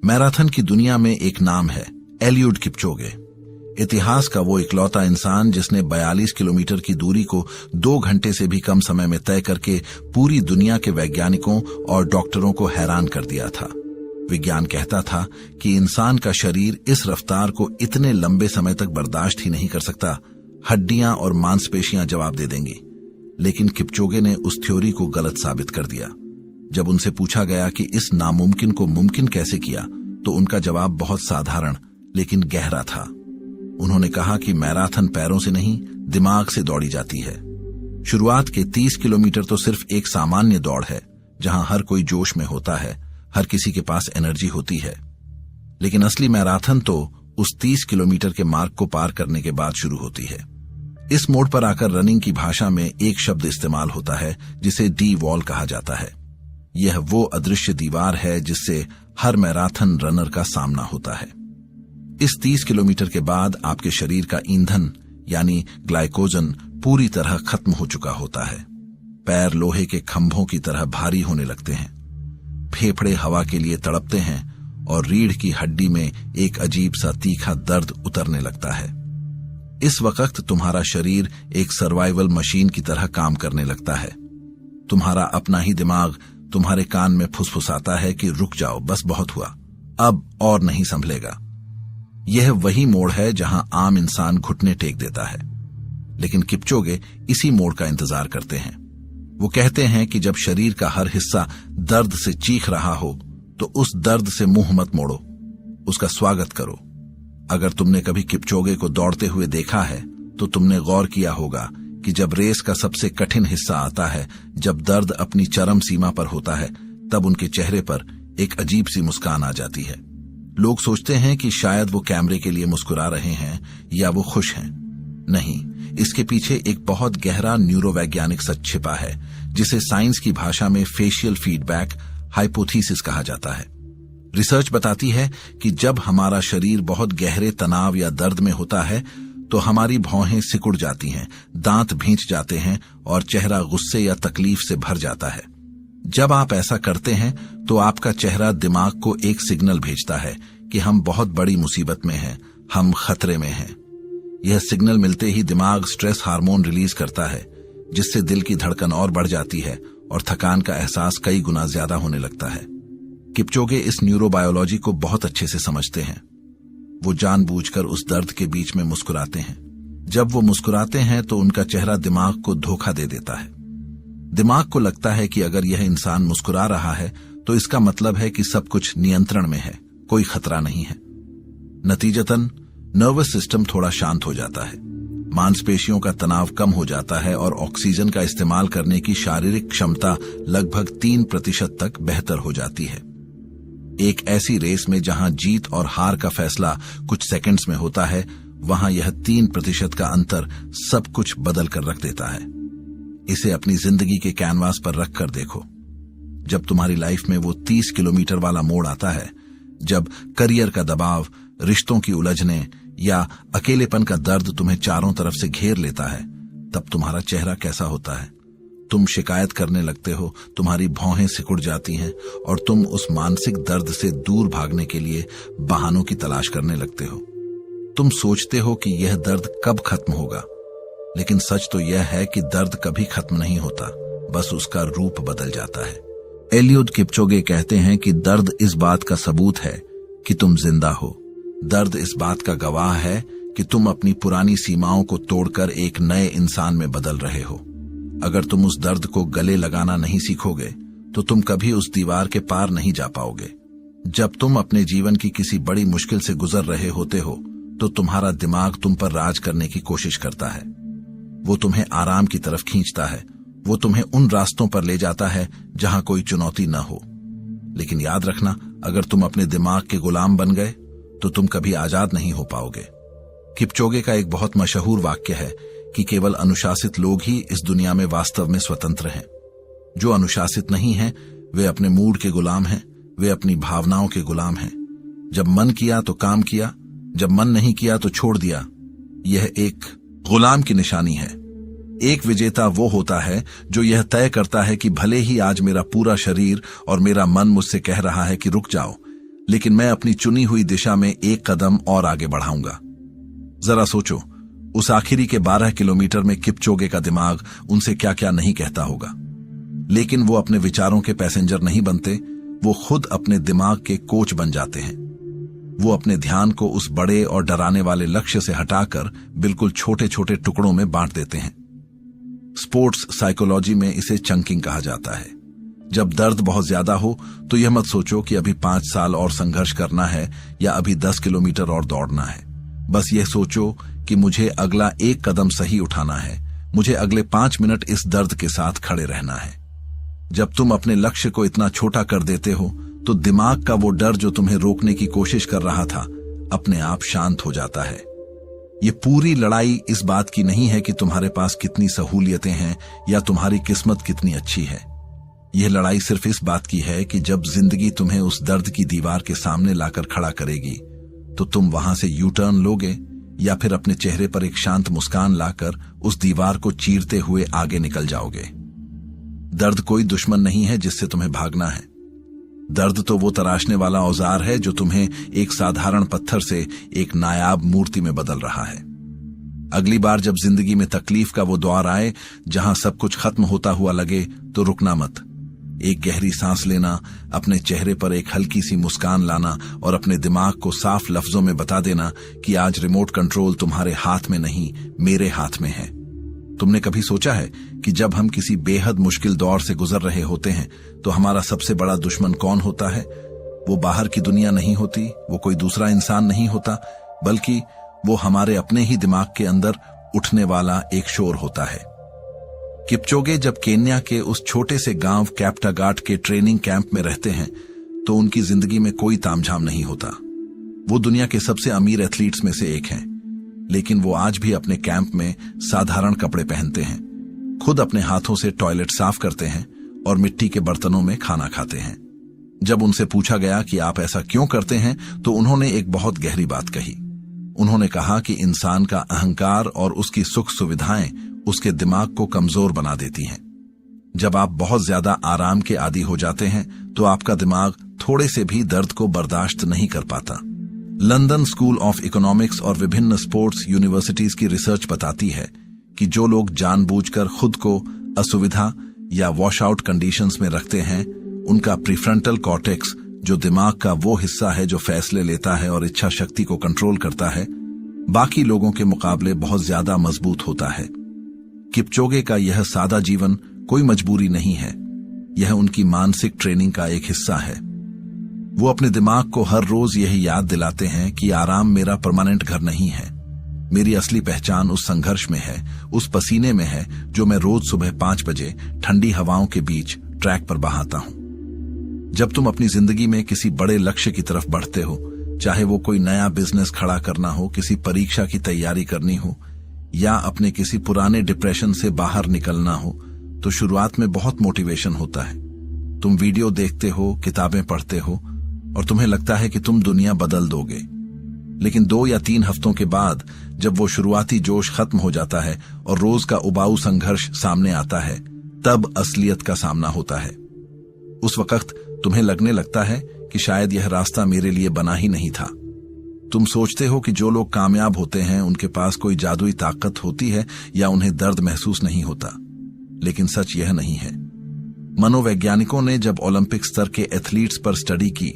Marathon की दुनिया में एक नाम है, एलियूड किपचोगे। इतिहास का वो इकलौता इंसान जिसने 42 किलोमीटर की दूरी को 2 घंटे से भी कम समय में तय करके पूरी दुनिया के वैज्ञानिकों और डॉक्टरों को हैरान कर दिया था। विज्ञान कहता था कि इंसान का शरीर इस रफ्तार को इतने लंबे समय तक बर्दाश्त ही नहीं कर सकता, हड्डियां और मांसपेशियां जवाब दे देंगी। लेकिन किपचोगे ने उस थ्योरी को गलत साबित कर दिया। जब उनसे पूछा गया कि इस नामुमकिन को मुमकिन कैसे किया, तो उनका जवाब बहुत साधारण लेकिन गहरा था। उन्होंने कहा कि मैराथन पैरों से नहीं, दिमाग से दौड़ी जाती है। शुरुआत के 30 किलोमीटर तो सिर्फ एक सामान्य दौड़ है, जहां हर कोई जोश में होता है, हर किसी के पास एनर्जी होती है। लेकिन असली मैराथन तो उस 30 किलोमीटर के मार्ग को पार करने के बाद शुरू होती है। इस मोड़ पर आकर रनिंग की भाषा में एक शब्द इस्तेमाल होता है जिसे डी वॉल कहा जाता है। यह वो अदृश्य दीवार है जिससे हर मैराथन रनर का सामना होता है। इस 30 किलोमीटर के बाद आपके शरीर का ईंधन यानी ग्लाइकोजन पूरी तरह खत्म हो चुका होता है। पैर लोहे के खंभों की तरह भारी होने लगते हैं, फेफड़े हवा के लिए तड़पते हैं और रीढ़ की हड्डी में एक अजीब सा तीखा दर्द उतरने लगता है। इस वक्त तुम्हारा शरीर एक सर्वाइवल मशीन की तरह काम करने लगता है। तुम्हारा अपना ही दिमाग तुम्हारे कान में फुसफुसाता है कि रुक जाओ, बस बहुत हुआ, अब और नहीं संभलेगा। यह वही मोड़ है जहां आम इंसान घुटने टेक देता है। लेकिन किपचोगे इसी मोड़ का इंतजार करते हैं। वो कहते हैं कि जब शरीर का हर हिस्सा दर्द से चीख रहा हो तो उस दर्द से मुंह मत मोड़ो, उसका स्वागत करो। अगर तुमने कभी किपचोगे को दौड़ते हुए देखा है तो तुमने गौर किया होगा कि जब रेस का सबसे कठिन हिस्सा आता है, जब दर्द अपनी चरम सीमा पर होता है, तब उनके चेहरे पर एक अजीब सी मुस्कान आ जाती है। लोग सोचते हैं कि शायद वो कैमरे के लिए मुस्कुरा रहे हैं या वो खुश हैं। नहीं, इसके पीछे एक बहुत गहरा न्यूरोवैज्ञानिक सच छिपा है जिसे साइंस की भाषा में फेशियल फीडबैक हाइपोथीसिस कहा जाता है। रिसर्च बताती है कि जब हमारा शरीर बहुत गहरे तनाव या दर्द में होता है तो हमारी भौहें सिकुड़ जाती हैं, दांत भींच जाते हैं और चेहरा गुस्से या तकलीफ से भर जाता है। जब आप ऐसा करते हैं तो आपका चेहरा दिमाग को एक सिग्नल भेजता है कि हम बहुत बड़ी मुसीबत में हैं, हम खतरे में हैं। यह सिग्नल मिलते ही दिमाग स्ट्रेस हार्मोन रिलीज करता है, जिससे दिल की धड़कन और बढ़ जाती है और थकान का एहसास कई गुना ज्यादा होने लगता है। किपचोगे इस न्यूरोबायोलॉजी को बहुत अच्छे से समझते हैं। वो जानबूझकर उस दर्द के बीच में मुस्कुराते हैं। जब वो मुस्कुराते हैं तो उनका चेहरा दिमाग को धोखा दे देता है। दिमाग को लगता है कि अगर यह इंसान मुस्कुरा रहा है तो इसका मतलब है कि सब कुछ नियंत्रण में है, कोई खतरा नहीं है। नतीजतन नर्वस सिस्टम थोड़ा शांत हो जाता है, मांसपेशियों का तनाव कम हो जाता है और ऑक्सीजन का इस्तेमाल करने की शारीरिक क्षमता लगभग 3% तक बेहतर हो जाती है। एक ऐसी रेस में जहां जीत और हार का फैसला कुछ सेकंड्स में होता है, वहां यह 3% का अंतर सब कुछ बदल कर रख देता है। इसे अपनी जिंदगी के कैनवास पर रख कर देखो। जब तुम्हारी लाइफ में वो 30 किलोमीटर वाला मोड़ आता है, जब करियर का दबाव, रिश्तों की उलझने या अकेलेपन का दर्द तुम्हें चारों तरफ से घेर लेता है, तब तुम्हारा चेहरा कैसा होता है? तुम शिकायत करने लगते हो, तुम्हारी भौहें सिकुड़ जाती हैं और तुम उस मानसिक दर्द से दूर भागने के लिए बहानों की तलाश करने लगते हो। तुम सोचते हो कि यह दर्द कब खत्म होगा, लेकिन सच तो यह है कि दर्द कभी खत्म नहीं होता, बस उसका रूप बदल जाता है। एलियूड किपचोगे कहते हैं कि दर्द इस बात का सबूत है कि तुम जिंदा हो। दर्द इस बात का गवाह है कि तुम अपनी पुरानी सीमाओं को तोड़कर एक नए इंसान में बदल रहे हो। अगर तुम उस दर्द को गले लगाना नहीं सीखोगे तो तुम कभी उस दीवार के पार नहीं जा पाओगे। जब तुम अपने जीवन की किसी बड़ी मुश्किल से गुजर रहे होते हो तो तुम्हारा दिमाग तुम पर राज करने की कोशिश करता है। वो तुम्हें आराम की तरफ खींचता है, वो तुम्हें उन रास्तों पर ले जाता है जहां कोई चुनौती न हो। लेकिन याद रखना, अगर तुम अपने दिमाग के गुलाम बन गए तो तुम कभी आजाद नहीं हो पाओगे। किपचोगे का एक बहुत मशहूर वाक्य है कि केवल अनुशासित लोग ही इस दुनिया में वास्तव में स्वतंत्र हैं। जो अनुशासित नहीं हैं, वे अपने मूड के गुलाम हैं, वे अपनी भावनाओं के गुलाम हैं। जब मन किया तो काम किया, जब मन नहीं किया तो छोड़ दिया। यह एक गुलाम की निशानी है। एक विजेता वो होता है जो यह तय करता है कि भले ही आज मेरा पूरा शरीर और मेरा मन मुझसे कह रहा है कि रुक जाओ, लेकिन मैं अपनी चुनी हुई दिशा में एक कदम और आगे बढ़ाऊंगा। जरा सोचो, उस आखिरी के 12 किलोमीटर में किपचोगे का दिमाग उनसे क्या क्या नहीं कहता होगा। लेकिन वो अपने विचारों के पैसेंजर नहीं बनते, वो खुद अपने दिमाग के कोच बन जाते हैं। वो अपने ध्यान को उस बड़े और डराने वाले लक्ष्य से हटाकर बिल्कुल छोटे छोटे टुकड़ों में बांट देते हैं। स्पोर्ट्स साइकोलॉजी में इसे चंकिंग कहा जाता है। जब दर्द बहुत ज्यादा हो तो यह मत सोचो कि अभी 5 साल और संघर्ष करना है या अभी 10 किलोमीटर और दौड़ना है। बस यह सोचो कि मुझे अगला एक कदम सही उठाना है, मुझे अगले 5 मिनट इस दर्द के साथ खड़े रहना है। जब तुम अपने लक्ष्य को इतना छोटा कर देते हो तो दिमाग का वो डर जो तुम्हें रोकने की कोशिश कर रहा था अपने आप शांत हो जाता है। ये पूरी लड़ाई इस बात की नहीं है कि तुम्हारे पास कितनी सहूलियतें हैं या तुम्हारी किस्मत कितनी अच्छी है। यह लड़ाई सिर्फ इस बात की है कि जब जिंदगी तुम्हें उस दर्द की दीवार के सामने लाकर खड़ा करेगी तो तुम वहां से यू टर्न लोगे या फिर अपने चेहरे पर एक शांत मुस्कान लाकर उस दीवार को चीरते हुए आगे निकल जाओगे। दर्द कोई दुश्मन नहीं है जिससे तुम्हें भागना है। दर्द तो वो तराशने वाला औजार है जो तुम्हें एक साधारण पत्थर से एक नायाब मूर्ति में बदल रहा है। अगली बार जब जिंदगी में तकलीफ का वो दौर आए जहां सब कुछ खत्म होता हुआ लगे तो रुकना मत। एक गहरी सांस लेना, अपने चेहरे पर एक हल्की सी मुस्कान लाना और अपने दिमाग को साफ लफ्जों में बता देना कि आज रिमोट कंट्रोल तुम्हारे हाथ में नहीं, मेरे हाथ में है। तुमने कभी सोचा है कि जब हम किसी बेहद मुश्किल दौर से गुजर रहे होते हैं तो हमारा सबसे बड़ा दुश्मन कौन होता है? वो बाहर की दुनिया नहीं होती, वो कोई दूसरा इंसान नहीं होता, बल्कि वो हमारे अपने ही दिमाग के अंदर उठने वाला एक शोर होता है। किपचोगे जब केन्या के उस छोटे से गांव कैप्टागाट के ट्रेनिंग कैंप में रहते हैं तो उनकी जिंदगी में कोई तामझाम नहीं होता। वो दुनिया के सबसे अमीर एथलीट्स में से एक हैं, लेकिन वो आज भी अपने कैंप में साधारण कपड़े पहनते हैं, खुद अपने हाथों से टॉयलेट साफ करते हैं और मिट्टी के बर्तनों में खाना खाते हैं। जब उनसे पूछा गया कि आप ऐसा क्यों करते हैं तो उन्होंने एक बहुत गहरी बात कही। उन्होंने कहा कि इंसान का अहंकार और उसकी सुख सुविधाएं उसके दिमाग को कमजोर बना देती हैं। जब आप बहुत ज्यादा आराम के आदी हो जाते हैं तो आपका दिमाग थोड़े से भी दर्द को बर्दाश्त नहीं कर पाता। लंदन स्कूल ऑफ इकोनॉमिक्स और विभिन्न स्पोर्ट्स यूनिवर्सिटीज की रिसर्च बताती है कि जो लोग जानबूझकर खुद को असुविधा या वॉशआउट कंडीशंस में रखते हैं, उनका प्रीफ्रंटल कॉर्टेक्स, जो दिमाग का वो हिस्सा है जो फैसले लेता है और इच्छा शक्ति को कंट्रोल करता है, बाकी लोगों के मुकाबले बहुत ज्यादा मजबूत होता है। किपचोगे का यह सादा जीवन कोई मजबूरी नहीं है, यह उनकी मानसिक ट्रेनिंग का एक हिस्सा है। वो अपने दिमाग को हर रोज यही याद दिलाते हैं कि आराम मेरा परमानेंट घर नहीं है। मेरी असली पहचान उस संघर्ष में है, उस पसीने में है जो मैं रोज सुबह 5 बजे ठंडी हवाओं के बीच ट्रैक पर बहाता हूं। जब तुम अपनी जिंदगी में किसी बड़े लक्ष्य की तरफ बढ़ते हो, चाहे वो कोई नया बिजनेस खड़ा करना हो, किसी परीक्षा की तैयारी करनी हो या अपने किसी पुराने डिप्रेशन से बाहर निकलना हो, तो शुरुआत में बहुत मोटिवेशन होता है। तुम वीडियो देखते हो, किताबें पढ़ते हो और तुम्हें लगता है कि तुम दुनिया बदल दोगे। लेकिन 2 या 3 हफ्तों के बाद जब वो शुरुआती जोश खत्म हो जाता है और रोज का उबाऊ संघर्ष सामने आता है, तब असलियत का सामना होता है। उस वक्त तुम्हें लगने लगता है कि शायद यह रास्ता मेरे लिए बना ही नहीं था। तुम सोचते हो कि जो लोग कामयाब होते हैं उनके पास कोई जादुई ताकत होती है या उन्हें दर्द महसूस नहीं होता, लेकिन सच यह नहीं है। मनोवैज्ञानिकों ने जब ओलंपिक स्तर के एथलीट्स पर स्टडी की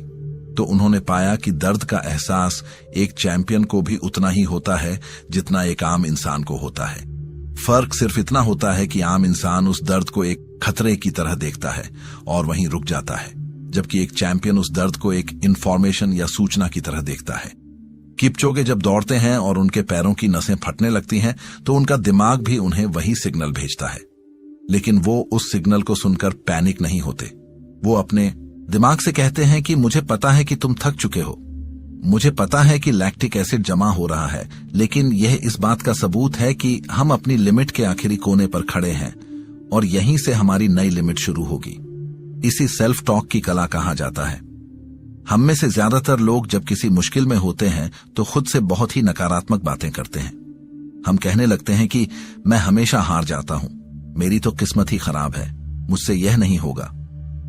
तो उन्होंने पाया कि दर्द का एहसास एक चैंपियन को भी उतना ही होता है जितना एक आम इंसान को होता है। फर्क सिर्फ इतना होता है कि आम इंसान उस दर्द को एक खतरे की तरह देखता है और वहीं रुक जाता है, जबकि एक चैंपियन उस दर्द को एक इंफॉर्मेशन या सूचना की तरह देखता है। किपचोगे जब दौड़ते हैं और उनके पैरों की नसें फटने लगती हैं तो उनका दिमाग भी उन्हें वही सिग्नल भेजता है, लेकिन वो उस सिग्नल को सुनकर पैनिक नहीं होते। वो अपने दिमाग से कहते हैं कि मुझे पता है कि तुम थक चुके हो, मुझे पता है कि लैक्टिक एसिड जमा हो रहा है, लेकिन यह इस बात का सबूत है कि हम अपनी लिमिट के आखिरी कोने पर खड़े हैं और यहीं से हमारी नई लिमिट शुरू होगी। इसी सेल्फ टॉक की कला कहा जाता है। हम में से ज्यादातर लोग जब किसी मुश्किल में होते हैं तो खुद से बहुत ही नकारात्मक बातें करते हैं। हम कहने लगते हैं कि मैं हमेशा हार जाता हूं, मेरी तो किस्मत ही खराब है, मुझसे यह नहीं होगा।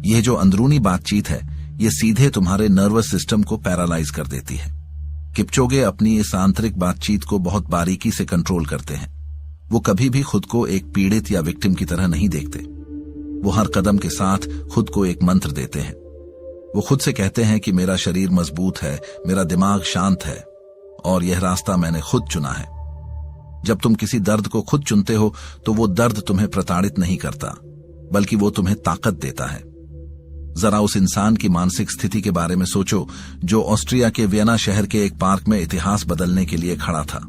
यह जो अंदरूनी बातचीत है, ये सीधे तुम्हारे नर्वस सिस्टम को पैरालाइज कर देती है। किपचोगे अपनी इस आंतरिक बातचीत को बहुत बारीकी से कंट्रोल करते हैं। वो कभी भी खुद को एक पीड़ित या विक्टिम की तरह नहीं देखते। वो हर कदम के साथ खुद को एक मंत्र देते हैं। वो खुद से कहते हैं कि मेरा शरीर मजबूत है, मेरा दिमाग शांत है और यह रास्ता मैंने खुद चुना है। जब तुम किसी दर्द को खुद चुनते हो तो वो दर्द तुम्हें प्रताड़ित नहीं करता, बल्कि वो तुम्हें ताकत देता है। जरा उस इंसान की मानसिक स्थिति के बारे में सोचो जो ऑस्ट्रिया के वियना शहर के एक पार्क में इतिहास बदलने के लिए खड़ा था।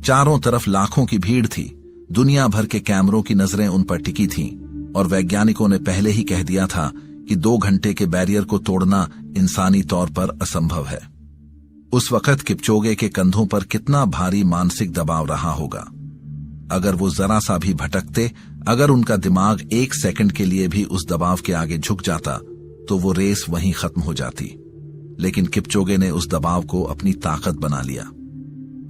चारों तरफ लाखों की भीड़ थी, दुनिया भर के कैमरों की नजरें उन पर टिकी थीं और वैज्ञानिकों ने पहले ही कह दिया था कि 2 घंटे के बैरियर को तोड़ना इंसानी तौर पर असंभव है। उस वक्त किपचोगे के कंधों पर कितना भारी मानसिक दबाव रहा होगा। अगर वो जरा सा भी भटकते, अगर उनका दिमाग 1 सेकंड के लिए भी उस दबाव के आगे झुक जाता तो वो रेस वहीं खत्म हो जाती। लेकिन किपचोगे ने उस दबाव को अपनी ताकत बना लिया।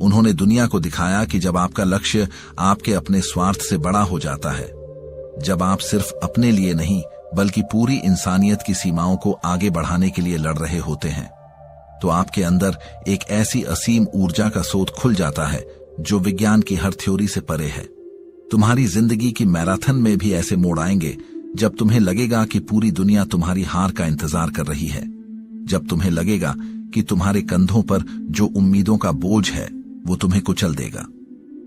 उन्होंने दुनिया को दिखाया कि जब आपका लक्ष्य आपके अपने स्वार्थ से बड़ा हो जाता है, जब आप सिर्फ अपने लिए नहीं बल्कि पूरी इंसानियत की सीमाओं को आगे बढ़ाने के लिए लड़ रहे होते हैं, तो आपके अंदर एक ऐसी असीम ऊर्जा का स्रोत खुल जाता है जो विज्ञान की हर थ्योरी से परे है। तुम्हारी जिंदगी की मैराथन में भी ऐसे मोड़ आएंगे जब तुम्हें लगेगा कि पूरी दुनिया तुम्हारी हार का इंतजार कर रही है, जब तुम्हें लगेगा कि तुम्हारे कंधों पर जो उम्मीदों का बोझ है वो तुम्हें कुचल देगा।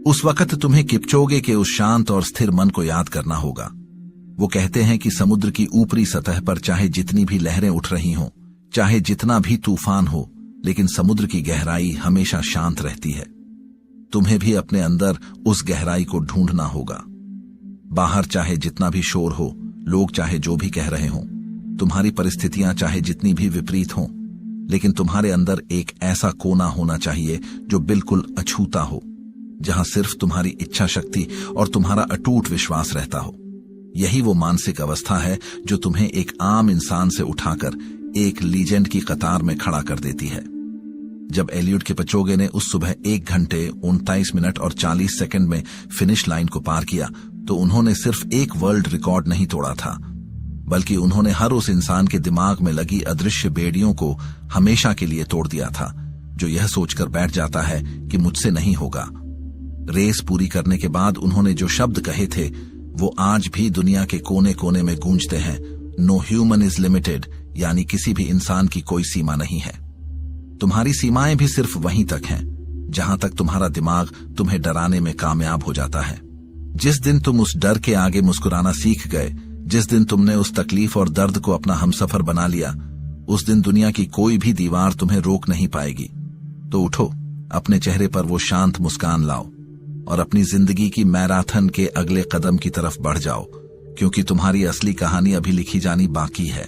उस वक्त तुम्हें किपचोगे के उस शांत और स्थिर मन को याद करना होगा। वो कहते हैं कि समुद्र की ऊपरी सतह पर चाहे जितनी भी लहरें उठ रही हों, चाहे जितना भी तूफान हो, लेकिन समुद्र की गहराई हमेशा शांत रहती है। तुम्हें भी अपने अंदर उस गहराई को ढूंढना होगा। बाहर चाहे जितना भी शोर हो, लोग चाहे जो भी कह रहे हों, तुम्हारी परिस्थितियां चाहे जितनी भी विपरीत हों, लेकिन तुम्हारे अंदर एक ऐसा कोना होना चाहिए जो बिल्कुल अछूता हो, जहां सिर्फ तुम्हारी इच्छा शक्ति और तुम्हारा अटूट विश्वास रहता हो। यही वो मानसिक अवस्था है जो तुम्हें एक आम इंसान से उठाकर एक लीजेंड की कतार में खड़ा कर देती है। जब एलियड किपचोगे ने उस सुबह 1 घंटे 39 मिनट और 40 सेकंड में फिनिश लाइन को पार किया, तो उन्होंने सिर्फ एक वर्ल्ड रिकॉर्ड नहीं तोड़ा था, बल्कि उन्होंने हर उस इंसान के दिमाग में लगी अदृश्य बेड़ियों को हमेशा के लिए तोड़ दिया था, जो यह सोचकर बैठ जाता है कि मुझसे नहीं होगा। रेस पूरी करने के बाद उन्होंने जो शब्द कहे थे वो आज भी दुनिया के कोने कोने में गूंजते हैं। नो ह्यूमन इज लिमिटेड, यानी किसी भी इंसान की कोई सीमा नहीं है। तुम्हारी सीमाएं भी सिर्फ वहीं तक हैं जहां तक तुम्हारा दिमाग तुम्हें डराने में कामयाब हो जाता है। जिस दिन तुम उस डर के आगे मुस्कुराना सीख गए, जिस दिन तुमने उस तकलीफ और दर्द को अपना हमसफर बना लिया, उस दिन दुनिया की कोई भी दीवार तुम्हें रोक नहीं पाएगी। तो उठो, अपने चेहरे पर वो शांत मुस्कान लाओ और अपनी जिंदगी की मैराथन के अगले कदम की तरफ बढ़ जाओ, क्योंकि तुम्हारी असली कहानी अभी लिखी जानी बाकी है।